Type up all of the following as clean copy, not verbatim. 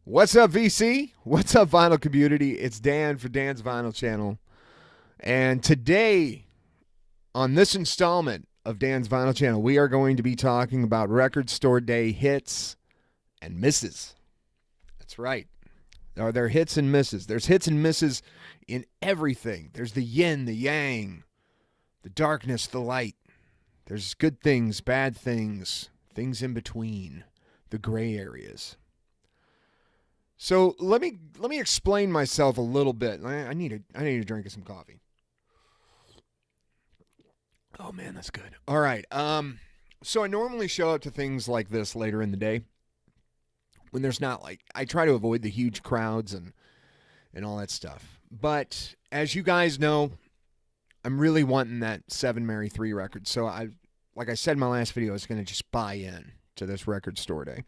What's up, VC? What's up, Vinyl community? It's Dan for Dan's Vinyl Channel. And today, on this installment of Dan's Vinyl Channel, we are going to be talking about Record Store Day hits and misses. That's right. Are there hits and misses? There's hits and misses in everything. There's the yin, the yang, the darkness, the light. There's good things, bad things, things in between, the gray areas. So let me explain myself a little bit. I need a drink of some coffee. Oh man, that's good. All right. So I normally show up to things like this later in the day when there's not I try to avoid the huge crowds and all that stuff. But as you guys know, I'm really wanting that 7 Mary 3 record. So like I said in my last video, I was going to just buy in to this Record Store Day.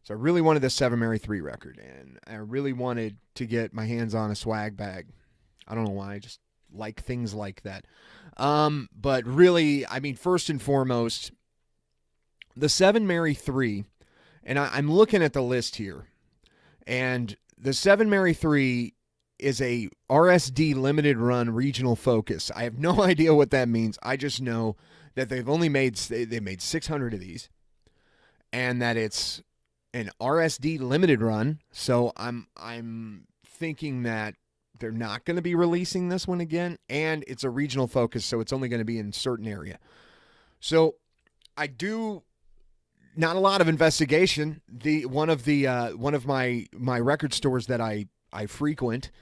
So I really wanted the 7 Mary 3 record, and I really wanted to get my hands on a swag bag. I don't know why, I just like things like that. But really, I mean, first and foremost, the 7 Mary 3, and I'm looking at the list here, and the 7 Mary 3 is a RSD limited run regional focus. I have no idea what that means. I just know that they made 600 of these, and that it's an RSD limited run, so I'm thinking that they're not going to be releasing this one again, and it's a regional focus, so it's only going to be in a certain area. So I do not a lot of investigation. One of my record stores that I frequent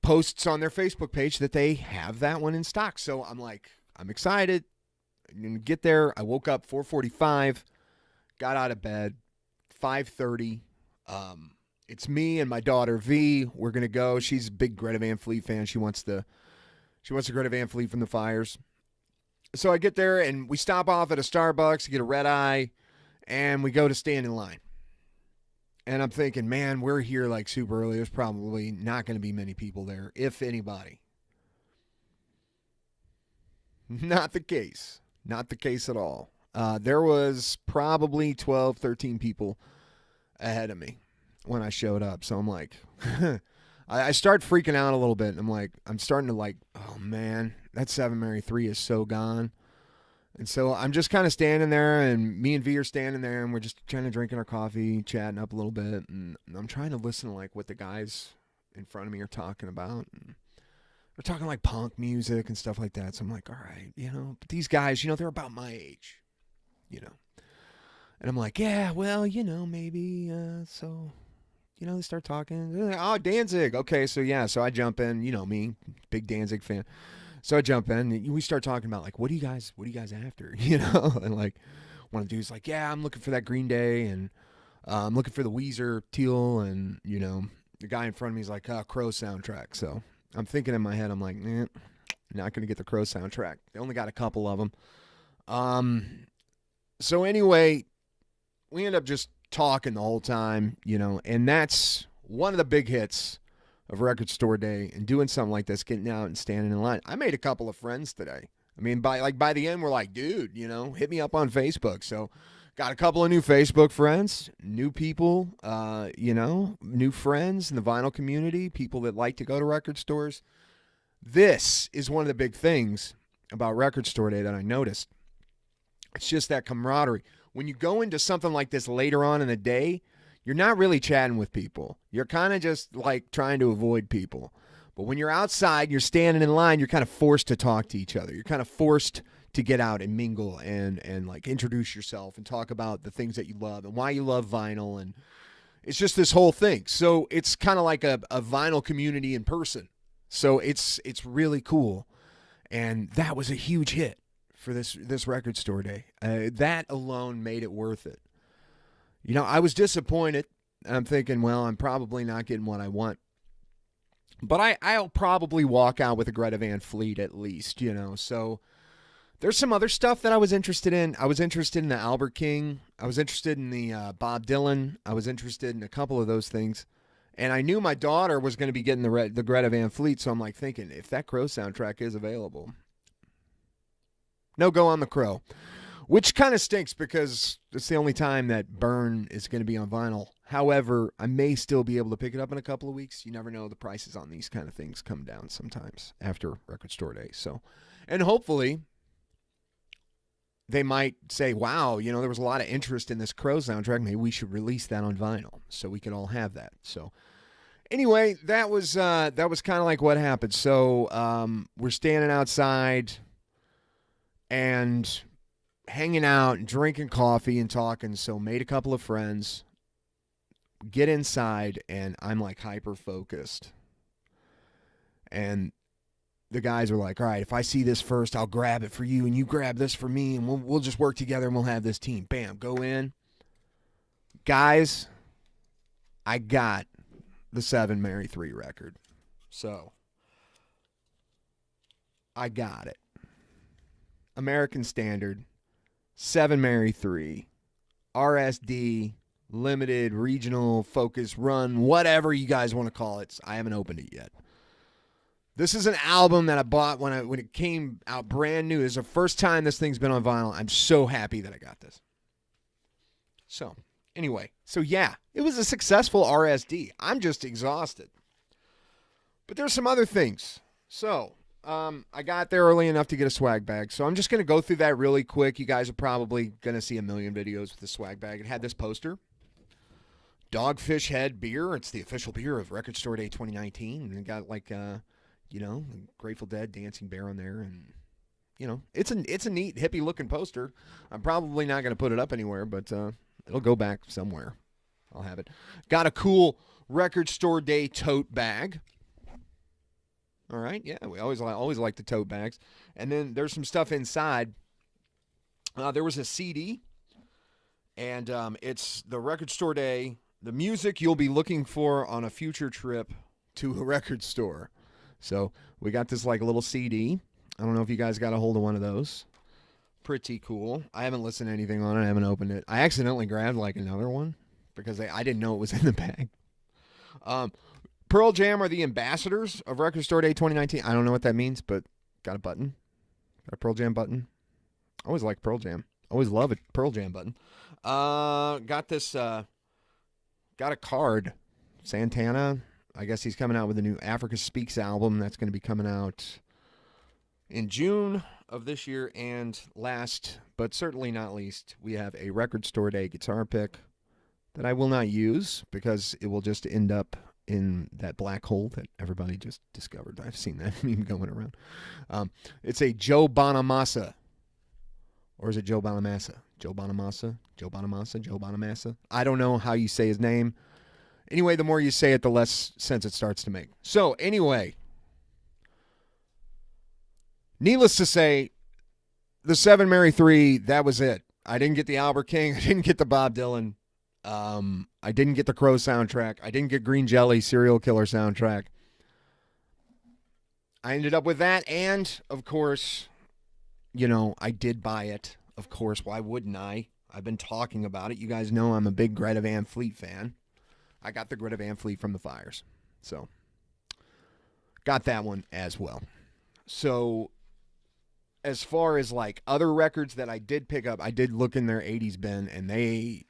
posts on their Facebook page that they have that one in stock. So I'm excited. I'm going to get there. I woke up 4:45, got out of bed. 5:30. It's me and my daughter V. We're gonna go. She's a big Greta Van Fleet fan. She wants the Greta Van Fleet from the Fires. So I get there and we stop off at a Starbucks to get a red eye, and we go to stand in line. And I'm thinking, man, we're here like super early. There's probably not going to be many people there, if anybody. Not the case. Not the case at all. There was probably 12, 13 people ahead of me when I showed up. So I'm like, I start freaking out a little bit. I'm starting to oh man, that 7 Mary 3 is so gone. And so I'm just kind of standing there, and me and V are standing there, and we're just kind of drinking our coffee, chatting up a little bit. And I'm trying to listen to what the guys in front of me are talking about. And they're talking punk music and stuff like that. So I'm like, all right, but these guys, they're about my age. And I'm like, yeah, well, maybe, so, they start talking. They're like, oh, Danzig. Okay, so yeah, so I jump in, me, big Danzig fan. So I jump in, and we start talking about, what are you guys after, And, one of the dudes like, yeah, I'm looking for that Green Day, and I'm looking for the Weezer Teal, and, the guy in front of me is like, Crow soundtrack. So I'm thinking in my head, I'm like, not going to get the Crow soundtrack. They only got a couple of them. So anyway, we end up just talking the whole time, and that's one of the big hits of Record Store Day, and doing something like this, getting out and standing in line. I made a couple of friends today. I mean, by the end, we're like, dude, hit me up on Facebook. So got a couple of new Facebook friends, new people, new friends in the vinyl community, people that like to go to record stores. This is one of the big things about Record Store Day that I noticed. It's just that camaraderie. When you go into something like this later on in the day, you're not really chatting with people. You're kind of just trying to avoid people. But when you're outside, you're standing in line, you're kind of forced to talk to each other. You're kind of forced to get out and mingle and introduce yourself and talk about the things that you love and why you love vinyl. And it's just this whole thing. So it's kind of like a vinyl community in person. So it's really cool. And that was a huge hit for this Record Store Day. That alone made it worth it. I was disappointed. I'm thinking, well, I'm probably not getting what I want. But I'll probably walk out with a Greta Van Fleet at least, So there's some other stuff that I was interested in. I was interested in the Albert King. I was interested in the Bob Dylan. I was interested in a couple of those things. And I knew my daughter was going to be getting the Greta Van Fleet, so I'm thinking, if that Crow soundtrack is available, no go on the Crow. which kind of stinks because it's the only time that Burn is going to be on vinyl. However, I may still be able to pick it up in a couple of weeks. You never know. The prices on these kind of things come down sometimes after Record Store Day. So, and hopefully they might say, wow, you know, there was a lot of interest in this Crow soundtrack. Maybe we should release that on vinyl so we could all have that. So anyway, that was kind of like what happened. So we're standing outside and hanging out and drinking coffee and talking. So made a couple of friends, get inside, and I'm like hyper focused. And the guys are like, all right, if I see this first, I'll grab it for you, and you grab this for me, and we'll just work together, and we'll have this team. Bam, go in. Guys, I got the 7 Mary 3 record. So, I got it. American Standard, 7 Mary 3, RSD, limited, regional, focus, run, whatever you guys want to call it. I haven't opened it yet. This is an album that I bought when it came out brand new. It's the first time this thing's been on vinyl. I'm so happy that I got this. So, anyway. So, yeah. It was a successful RSD. I'm just exhausted. But there's some other things. So, I got there early enough to get a swag bag. So, I'm just going to go through that really quick. You guys are probably going to see a million videos with the swag bag. It had this poster. Dogfish Head beer. It's the official beer of Record Store Day 2019. And it got like... you know, Grateful Dead, Dancing Bear on there, and you know, it's a neat hippie looking poster. I'm probably not going to put it up anywhere, but it'll go back somewhere. I'll have it. Got a cool Record Store Day tote bag. All right, yeah, we always like the tote bags. And then there's some stuff inside. There was a CD, and it's the Record Store Day, the music you'll be looking for on a future trip to a record store. So we got this like a little CD. I don't know if you guys got a hold of one of those. Pretty cool. I haven't listened to anything on it. I haven't opened it. I accidentally grabbed like another one because I didn't know it was in the bag. Pearl Jam are the ambassadors of Record Store Day 2019. I don't know what that means, but got a button. Got a Pearl Jam button. I always like Pearl Jam. Always love a Pearl Jam button. Got this. Got a card. Santana. I guess he's coming out with a new Africa Speaks album that's going to be coming out in June of this year. And last, but certainly not least, we have a Record Store Day guitar pick that I will not use because it will just end up in that black hole that everybody just discovered. I've seen that meme going around. It's a Joe Bonamassa. Or is it Joe Bonamassa? Joe Bonamassa? Joe Bonamassa? Joe Bonamassa? I don't know how you say his name. Anyway, the more you say it, the less sense it starts to make. So, anyway, needless to say, the 7 Mary 3, that was it. I didn't get the Albert King. I didn't get the Bob Dylan. I didn't get the Crow soundtrack. I didn't get Green Jelly Serial Killer soundtrack. I ended up with that, and, of course, you know, I did buy it. Of course, why wouldn't I? I've been talking about it. You guys know I'm a big Greta Van Fleet fan. I got the Greta Van Fleet from the Fires. So, got that one as well. So, as far as like other records that I did pick up, I did look in their 80s bin, and they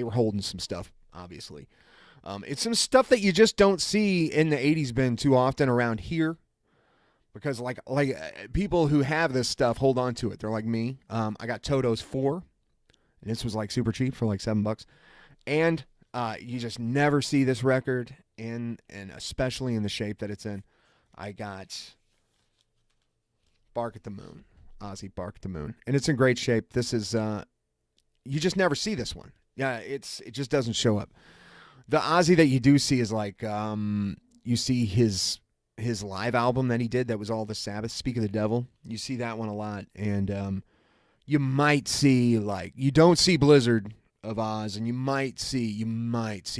were holding some stuff, obviously. It's some stuff that you just don't see in the 80s bin too often around here. Because like people who have this stuff hold on to it. They're like me. I got Toto's 4. And this was like super cheap for like $7. And you just never see this record and especially in the shape that it's in. I got Bark at the Moon. Ozzy Bark at the Moon. And it's in great shape. This is you just never see this one. Yeah, it just doesn't show up. The Ozzy that you do see is like you see his live album that he did that was all the Sabbath, Speak of the Devil. You see that one a lot. And you might see like you don't see Blizzard of Oz, and you might see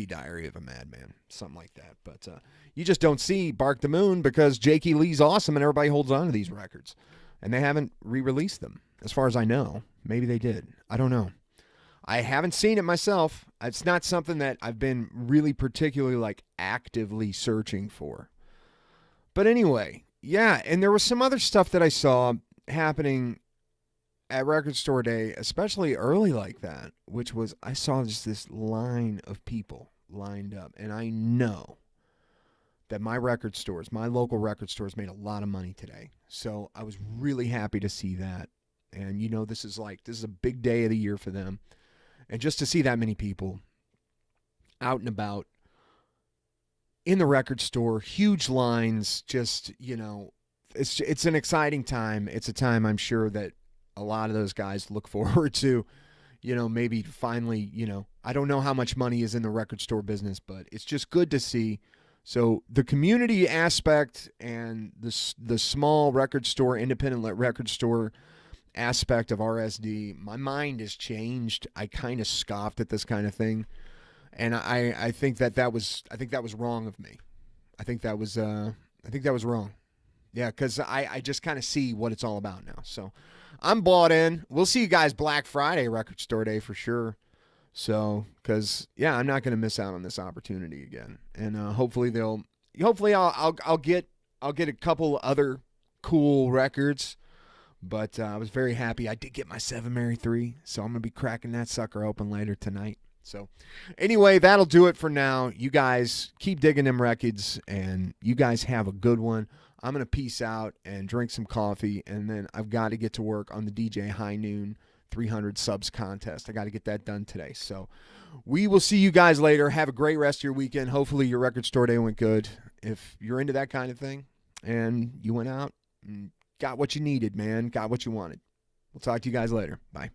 Diary of a Madman, something like that. But you just don't see Bark the Moon because Jakey Lee's awesome and everybody holds on to these records. And they haven't re-released them, as far as I know. Maybe they did. I don't know. I haven't seen it myself. It's not something that I've been really particularly like actively searching for. But anyway, yeah, and there was some other stuff that I saw happening at record store day, especially early like that, which was I saw just this line of people lined up, and I know that my record stores, my local record stores, made a lot of money today. So I was really happy to see that. And this is a big day of the year for them, and just to see that many people out and about in the record store, huge lines, just it's an exciting time. It's a time I'm sure that a lot of those guys look forward to. Maybe finally, I don't know how much money is in the record store business, but it's just good to see. So the community aspect and the small record store, independent record store aspect of RSD, my mind has changed. I kind of scoffed at this kind of thing, and I think that was wrong of me. I think that was wrong. Yeah, because I just kind of see what it's all about now. So I'm bought in. We'll see you guys Black Friday, Record Store Day for sure. So, because I'm not going to miss out on this opportunity again. And hopefully I'll get a couple other cool records. But I was very happy. I did get my 7 Mary 3, so I'm going to be cracking that sucker open later tonight. So anyway, that'll do it for now. You guys keep digging them records, and you guys have a good one. I'm going to peace out and drink some coffee, and then I've got to get to work on the DJ High Noon 300 subs contest. I got to get that done today. So we will see you guys later. Have a great rest of your weekend. Hopefully your record store day went good. If you're into that kind of thing and you went out and got what you needed, man, got what you wanted. We'll talk to you guys later. Bye.